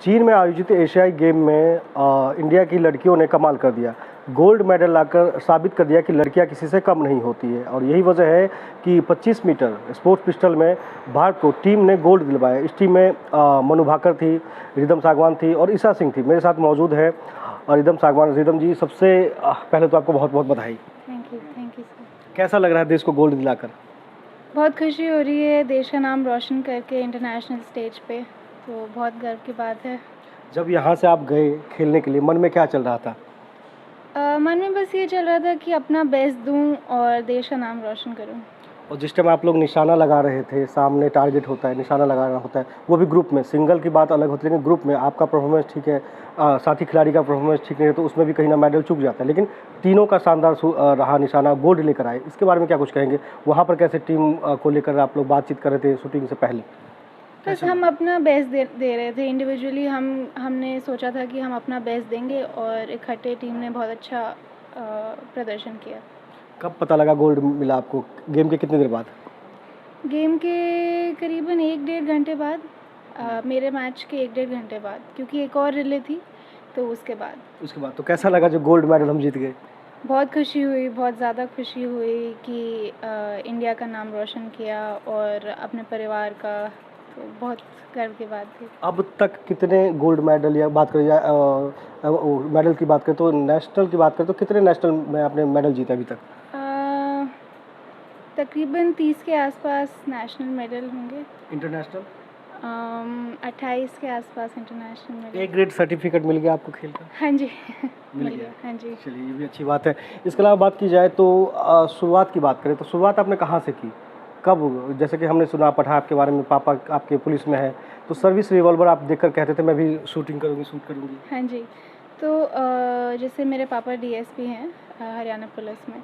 चीन में आयोजित एशियाई गेम में इंडिया की लड़कियों ने कमाल कर दिया। गोल्ड मेडल लाकर साबित कर दिया कि लड़कियां किसी से कम नहीं होती है और यही वजह है कि 25 मीटर स्पोर्ट्स पिस्टल में भारत को टीम ने गोल्ड दिलवाया। इस टीम में मनु भाकर थी, रिदम सागवान थी और ईशा सिंह थी। मेरे साथ मौजूद है रिदम सागवान। रिदम जी, सबसे पहले तो आपको बहुत बहुत बधाई। Thank you sir. कैसा लग रहा है देश को गोल्ड दिलाकर? बहुत खुशी हो रही है देश का नाम रोशन करके इंटरनेशनल स्टेज पे, तो बहुत गर्व की बात है। जब यहाँ से आप गए खेलने के लिए, मन में क्या चल रहा था? मन में बस ये चल रहा था कि अपना बेस्ट दूं और देश का नाम रोशन करूं। और जिस टाइम आप लोग निशाना लगा रहे थे, सामने टारगेट होता है, निशाना लगाना होता है, वो भी ग्रुप में, सिंगल की बात अलग होती है लेकिन ग्रुप में आपका परफॉर्मेंस ठीक है, साथी खिलाड़ी का परफॉर्मेंस ठीक नहीं है तो उसमें भी कहीं ना मेडल चूक जाता है, लेकिन तीनों का शानदार रहा, निशाना गोल्ड लेकर आए। इसके बारे में क्या कुछ कहेंगे? वहाँ पर कैसे टीम को लेकर आप लोग बातचीत कर रहे थे शूटिंग से पहले? बस हम अपना बेस्ट दे रहे थे। इंडिविजुअली हमने सोचा था कि हम अपना बेस्ट देंगे और इकट्ठे टीम ने बहुत अच्छा प्रदर्शन किया। कब पता लगा गोल्ड मिला आपको? गेम के कितनी देर बाद? गेम के करीबन 1-1.5 घंटे बाद, मेरे मैच के 1-1.5 घंटे बाद, क्योंकि एक और रिले थी तो उसके बाद। तो कैसा लगा जो गोल्ड मेडल हम जीत गए? बहुत खुशी हुई, बहुत ज़्यादा खुशी हुई कि इंडिया का नाम रोशन किया और अपने परिवार का, तो बहुत गर्व की बात थी। अब तक कितने गोल्ड मेडल, या बात करें या मेडल की बात करें तो नेशनल की बात करें तो कितने नेशनल में आपने मेडल जीता अभी तक? तकरीबन 30 के आसपास नेशनल मेडल होंगे। इंटरनेशनल 28 के आसपास international medal. A grade certificate मिल गया आपको खेल का? हाँ जी मिल गया। हाँ जी। चलिए, ये भी अच्छी बात है। इसके अलावा बात की जाए तो शुरुआत की बात करें तो शुरुआत आपने कहाँ से की, कब? जैसे कि हमने सुना, पढ़ा आपके बारे में, पापा आपके पुलिस में है, तो सर्विस रिवॉल्वर आप देखकर कहते थे मैं भी शूटिंग करूँगी, शूट करूँगी। हाँ जी, तो जैसे मेरे पापा डीएसपी हैं हरियाणा पुलिस में,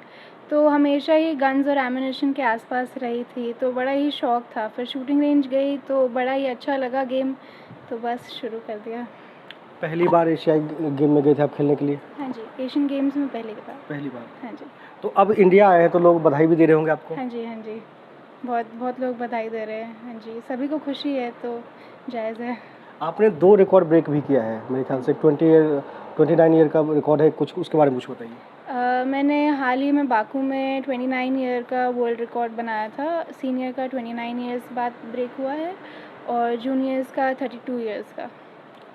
तो हमेशा ही गन्स और एम्युनिशन के आसपास रही थी, तो बड़ा ही शौक़ था। फिर शूटिंग रेंज गई तो बड़ा ही अच्छा लगा गेम, तो बस शुरू कर दिया। पहली बार एशियाई गेम में गए थे आप खेलने के लिए? हाँ जी, एशियन गेम्स में पहली बार। पहली बार? हाँ जी। तो अब इंडिया आए हैं तो लोग बधाई भी दे रहे होंगे आपको? हाँ जी, बहुत लोग बधाई दे रहे हैं। हाँ जी, सभी को खुशी है तो जायज़ है। आपने 2 रिकॉर्ड ब्रेक भी किया है मेरे ख्याल से, 29 ईयर का रिकॉर्ड है कुछ, उसके बारे में कुछ बताइए। मैंने हाल ही में बाकू में 29 ईयर का वर्ल्ड रिकॉर्ड बनाया था। सीनियर का 29 ईयर्स बाद ब्रेक हुआ है और जूनियर्स का 32 ईयर्स का।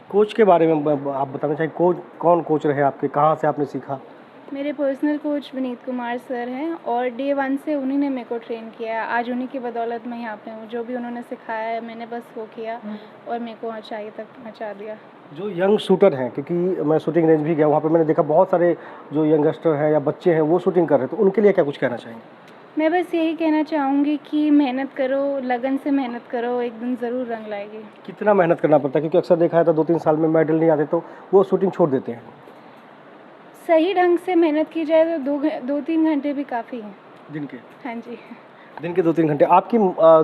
कोच के बारे में आप बताना चाहिए, कौन कोच रहे आपके, कहाँ से आपने सीखा? मेरे personal coach Vineet Kumar sir हैं और डे 1 से उन्हीं ने मेरे को ट्रेन किया है। आज उन्हीं की बदौलत मैं यहाँ पे हूँ। जो भी उन्होंने सिखाया है मैंने बस वो किया और मेरे को ऊँचाई तक पहुँचा दिया। जो यंग शूटर हैं, क्योंकि मैं शूटिंग रेंज भी गया, वहाँ पे मैंने देखा बहुत सारे जो यंगस्टर हैं या बच्चे हैं वो शूटिंग कर रहे हैं, तो उनके लिए क्या कुछ कहना चाहेंगे? मैं बस यही कहना चाहूँगी कि मेहनत करो, लगन से मेहनत करो, एक दिन ज़रूर रंग लाएगी। कितना मेहनत करना पड़ता है? क्योंकि अक्सर देखा है तो 2-3 साल में मेडल नहीं आते तो वो शूटिंग छोड़ देते हैं। सही ढंग से मेहनत की जाए तो 2-3 घंटे भी काफ़ी हैं दिन के? हाँ जी। दिन के 2-3 घंटे। आपकी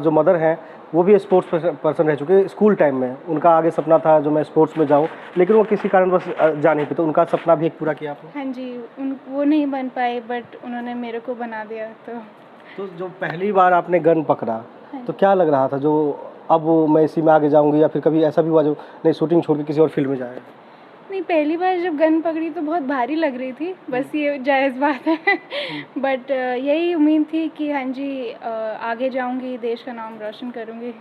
जो मदर हैं वो भी स्पोर्ट्स पर्सन रह चुके हैं। स्कूल टाइम में उनका आगे सपना था जो मैं स्पोर्ट्स में जाऊं, लेकिन वो किसी कारणवश जा नहीं पाए, तो उनका सपना भी एक पूरा किया आपने? हाँ जी, वो नहीं बन पाए बट उन्होंने मेरे को बना दिया। तो जो पहली बार आपने गन पकड़ा हाँ तो क्या लग रहा था, जो अब मैं इसी में आगे जाऊंगी, या फिर कभी ऐसा भी हुआ जो नहीं शूटिंग छोड़ के किसी और फील्ड में जाए? नहीं, पहली बार जब गन पकड़ी तो बहुत भारी लग रही थी, बस ये जायज़ बात है बट यही उम्मीद थी कि हाँ जी आगे जाऊंगी, देश का नाम रोशन करूंगी।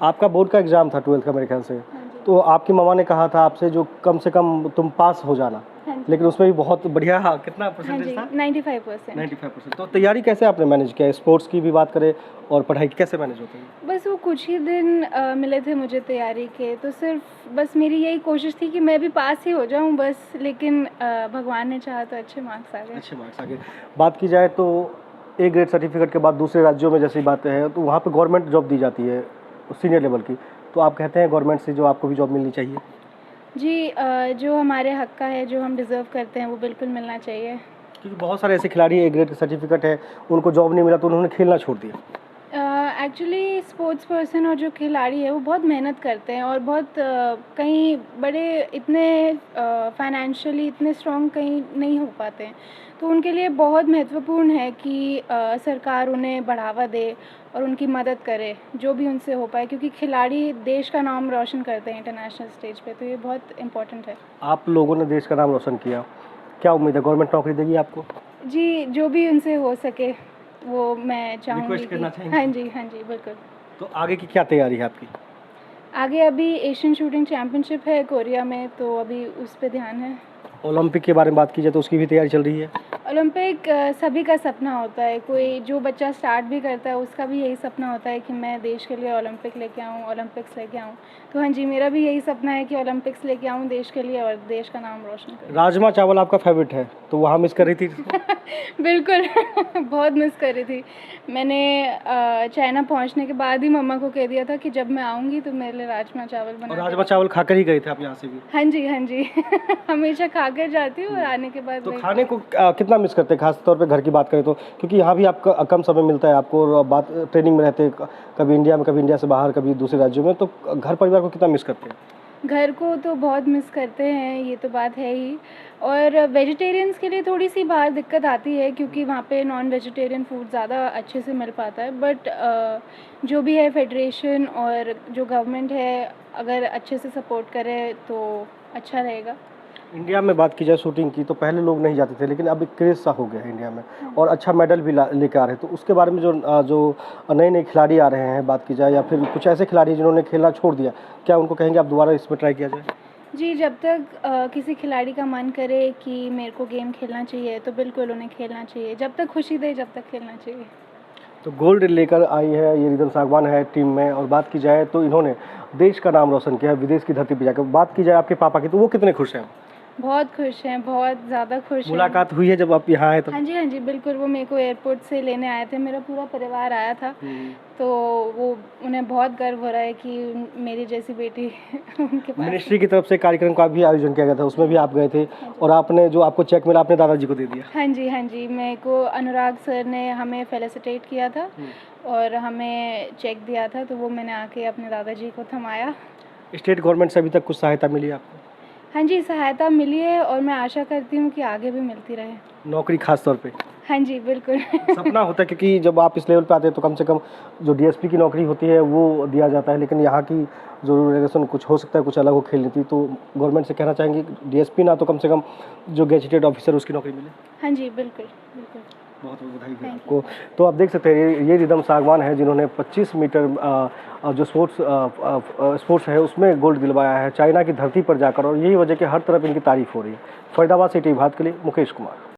आपका बोर्ड का एग्ज़ाम था 12th का मेरे ख्याल से, हाँ जी। तो आपकी मम्मा ने कहा था आपसे जो कम से कम तुम पास हो जाना, हाँ जी। लेकिन उसमें भी बहुत बढ़िया, कितना हाँ परसेंटेज जी, था? 95%। 95%। तो तैयारी कैसे आपने मैनेज किया? स्पोर्ट्स की भी बात करें और पढ़ाई की कैसे मैनेज होती है? बस वो कुछ ही दिन मिले थे मुझे तैयारी के, तो सिर्फ बस मेरी यही कोशिश थी कि मैं भी पास ही हो जाऊं बस, लेकिन भगवान ने चाहा तो अच्छे मार्क्स आ गए। अच्छे मार्क्स आ गए। बात की जाए तो ए ग्रेड सर्टिफिकेट के बाद दूसरे राज्यों में जैसी बातें हैं तो वहाँ पे गवर्नमेंट जॉब दी जाती है सीनियर लेवल की, तो आप कहते हैं गवर्नमेंट से जो आपको भी जॉब मिलनी चाहिए? जी, जो हमारे हक का है, जो हम डिज़र्व करते हैं वो बिल्कुल मिलना चाहिए। क्योंकि बहुत सारे ऐसे खिलाड़ी ए ग्रेड का सर्टिफिकेट है, उनको जॉब नहीं मिला तो उन्होंने खेलना छोड़ दिया। एक्चुअली स्पोर्ट्स पर्सन और जो खिलाड़ी है वो बहुत मेहनत करते हैं और बहुत कहीं बड़े इतने फाइनेंशियली इतने स्ट्रॉन्ग कहीं नहीं हो पाते हैं, तो उनके लिए बहुत महत्वपूर्ण है कि सरकार उन्हें बढ़ावा दे और उनकी मदद करे जो भी उनसे हो पाए, क्योंकि खिलाड़ी देश का नाम रोशन करते हैं इंटरनेशनल स्टेज पे, तो ये बहुत इम्पोर्टेंट है। आप लोगों ने देश का नाम रोशन किया, क्या उम्मीद है गवर्नमेंट नौकरी देगी आपको? जी, जो भी उनसे हो सके वो मैं चाहूँगी रिक्वेस्ट करना चाहेंगे? हाँ जी, बिल्कुल। तो आगे की क्या तैयारी है आपकी? आगे अभी एशियन शूटिंग चैम्पियनशिप है कोरिया में, तो अभी उस पे ध्यान है। ओलंपिक के बारे में बात की जाए तो उसकी भी तैयारी चल रही है? ओलंपिक सभी का सपना होता है, कोई जो बच्चा स्टार्ट भी करता है उसका भी यही सपना होता है कि मैं देश के लिए ओलंपिक लेके आऊँ, ओलंपिक्स लेके आऊँ। तो हाँ जी, मेरा भी यही सपना है कि ओलंपिक्स लेके आऊँ देश के लिए और देश का नाम रोशन करूँ। राजमा चावल आपका फेवरेट है, तो वहाँ मिस कर रही थी? बिल्कुल बहुत मिस कर रही थी। मैंने चाइना पहुंचने के बाद ही मम्मा को कह दिया था कि जब मैं आऊँगी तो मेरे लिए राजमा चावल और बना राजमा चावल खाकर ही गए थे आप यहाँ से भी? हाँ जी हमेशा खाकर जाती हूँ और आने के बाद तो वही खाने को कितना मिस करते हैं, खास तौर पे घर की बात करें तो? क्योंकि यहाँ भी आपका कम समय मिलता है आपको और बात ट्रेनिंग में रहते हैं, कभी इंडिया में, कभी इंडिया से बाहर, कभी दूसरे राज्यों में, तो घर परिवार को कितना मिस करते हैं? घर को तो बहुत मिस करते हैं, ये तो बात है ही। और वेजिटेरियंस के लिए थोड़ी सी बाहर दिक्कत आती है क्योंकि वहाँ पे नॉन वेजिटेरियन फूड ज़्यादा अच्छे से मिल पाता है, बट जो भी है फेडरेशन और जो गवर्नमेंट है अगर अच्छे से सपोर्ट करे तो अच्छा रहेगा। इंडिया में बात की जाए शूटिंग की तो पहले लोग नहीं जाते थे, लेकिन अब एक क्रेज़ सा हो गया है इंडिया में और अच्छा मेडल भी लेके आ रहे हैं, तो उसके बारे में जो नए नए खिलाड़ी आ रहे हैं बात की जाए, या फिर कुछ ऐसे खिलाड़ी जिन्होंने खेलना छोड़ दिया, क्या उनको कहेंगे आप दोबारा इसमें ट्राई किया जाए? जी, जब तक किसी खिलाड़ी का मन करे कि मेरे को गेम खेलना चाहिए तो बिल्कुल उन्हें खेलना चाहिए, जब तक खुशी दे जब तक खेलना चाहिए। तो गोल्ड लेकर आई है ये रिदम सागवान है टीम में, और बात की जाए तो इन्होंने देश का नाम रोशन किया है विदेश की धरती पर जाकर। बात की जाए आपके पापा की तो वो कितने खुश हैं? बहुत खुश हैं, बहुत ज़्यादा खुश हैं। मुलाकात हुई है जब आप यहाँ आए तो? हाँ जी बिल्कुल, वो मेरे को एयरपोर्ट से लेने आए थे, मेरा पूरा परिवार आया था। तो वो उन्हें बहुत गर्व हो रहा है कि मेरी जैसी बेटी उनके पास। मिनिस्ट्री की तरफ से कार्यक्रम का भी आयोजन किया गया था, उसमें भी आप गए थे और आपने जो आपको चेक मिला आपने दादाजी को दे दिया? हाँ जी, मेरे को अनुराग सर ने हमें फेलिसिटेट किया था और हमें चेक दिया था, तो वो मैंने आके अपने दादाजी को थमाया। स्टेट गवर्नमेंट से अभी तक कुछ सहायता मिली आपको? हाँ जी, सहायता मिली है और मैं आशा करती हूँ कि आगे भी मिलती रहे। नौकरी खास तौर पे? हाँ जी, बिल्कुल। सपना होता है क्योंकि जब आप इस लेवल पे आते हैं तो कम से कम जो डीएसपी की नौकरी होती है वो दिया जाता है, लेकिन यहाँ की जो रूल कुछ हो सकता है, कुछ अलग हो खेल नीति, तो गवर्नमेंट से कहना चाहेंगे डीएसपी ना तो कम से कम जो गेजेटेड ऑफिसर उसकी नौकरी मिले? हाँ जी, बिल्कुल। बहुत बहुत बधाई है आपको। तो आप देख सकते हैं ये रिदम सागवान है जिन्होंने 25 मीटर जो स्पोर्ट्स है उसमें गोल्ड दिलवाया है चाइना की धरती पर जाकर, और यही वजह कि हर तरफ इनकी तारीफ हो रही है। फरीदाबाद से टीवी भारत के लिए मुकेश कुमार।